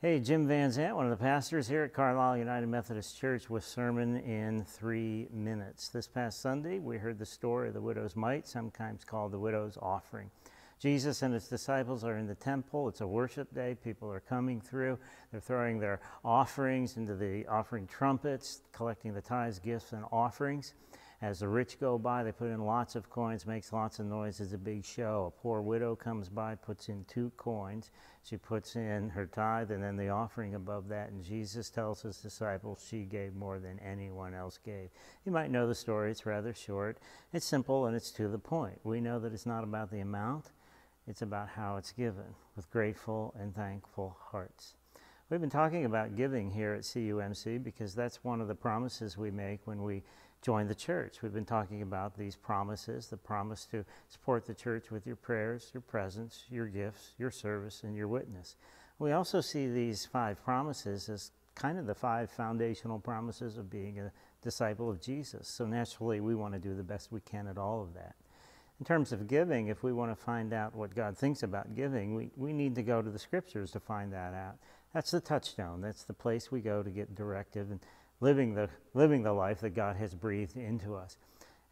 Hey, Jim Van Zant, one of the pastors here at Carlisle United Methodist Church with Sermon in 3 minutes. This past Sunday, we heard the story of the widow's mite, sometimes called the widow's offering. Jesus and his disciples are in the temple. It's a worship day. People are coming through. They're throwing their offerings into the offering trumpets, collecting the tithes, gifts, and offerings. As the rich go by, they put in lots of coins, makes lots of noise. It's a big show. A poor widow comes by, puts in 2 coins. She puts in her tithe and then the offering above that. And Jesus tells his disciples she gave more than anyone else gave. You might know the story. It's rather short. It's simple and it's to the point. We know that it's not about the amount. It's about how it's given with grateful and thankful hearts. We've been talking about giving here at CUMC because that's one of the promises we make when we join the church. We've been talking about these promises, the promise to support the church with your prayers, your presence, your gifts, your service, and your witness. We also see these 5 promises as kind of the 5 foundational promises of being a disciple of Jesus. So naturally, we want to do the best we can at all of that. In terms of giving, if we want to find out what God thinks about giving, we need to go to the scriptures to find that out. That's the touchstone. That's the place we go to get directive and living the life that God has breathed into us.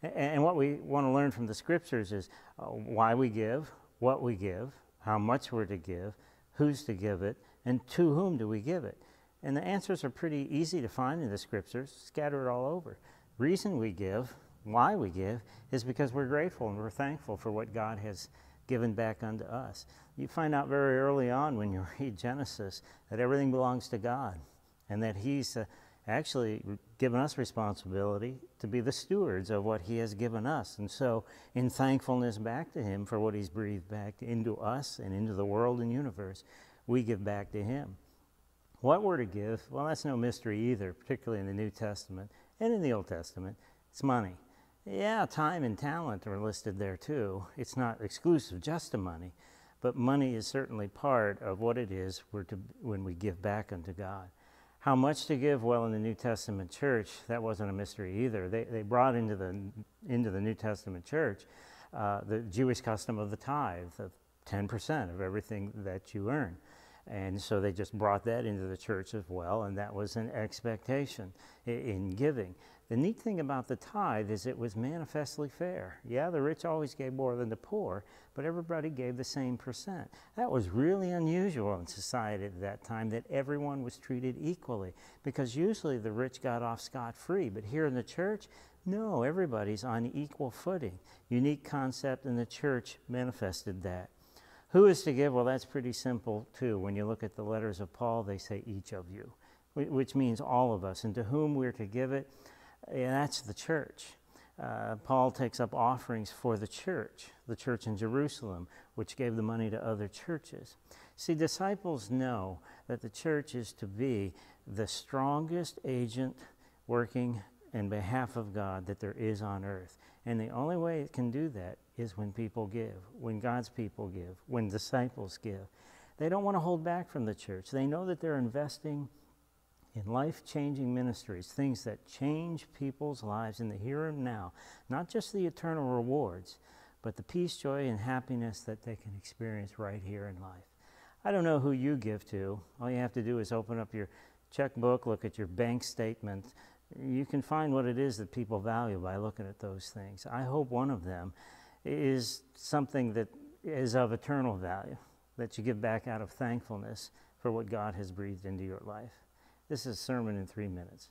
And what we want to learn from the scriptures is why we give, what we give, how much we're to give, who's to give it, and to whom do we give it. And the answers are pretty easy to find in the scriptures, scattered all over. Reason we give, why we give, is because we're grateful and we're thankful for what God has given back unto us. You find out very early on when you read Genesis that everything belongs to God and that he's actually given us responsibility to be the stewards of what he has given us. And so in thankfulness back to him for what he's breathed back into us and into the world and universe, we give back to him. What we're to give, well, that's no mystery either, particularly in the New Testament and in the Old Testament. It's money. Yeah, time and talent are listed there too. It's not exclusive just to money, but money is certainly part of what it is when we give back unto God. How much to give? Well, in the New Testament church, that wasn't a mystery either. They brought into the New Testament church the Jewish custom of the tithe, of 10% of everything that you earn. And so they just brought that into the church as well, and that was an expectation in giving. The neat thing about the tithe is it was manifestly fair. Yeah, the rich always gave more than the poor, but everybody gave the same percent. That was really unusual in society at that time, that everyone was treated equally, because usually the rich got off scot-free, but here in the church, no, everybody's on equal footing. Unique concept, and the church manifested that. Who is to give? Well, that's pretty simple too. When you look at the letters of Paul, they say each of you, which means all of us. And to whom we're to give it, that's the church. Paul takes up offerings for the church in Jerusalem, which gave the money to other churches. See, disciples know that the church is to be the strongest agent working in behalf of God that there is on earth. And the only way it can do that is when people give, when God's people give, when disciples give. They don't want to hold back from the church. They know that they're investing in life-changing ministries, things that change people's lives in the here and now, not just the eternal rewards, but the peace, joy, and happiness that they can experience right here in life. I don't know who you give to. All you have to do is open up your checkbook, look at your bank statement. You can find what it is that people value by looking at those things. I hope one of them is something that is of eternal value, that you give back out of thankfulness for what God has breathed into your life. This is Sermon in 3 minutes.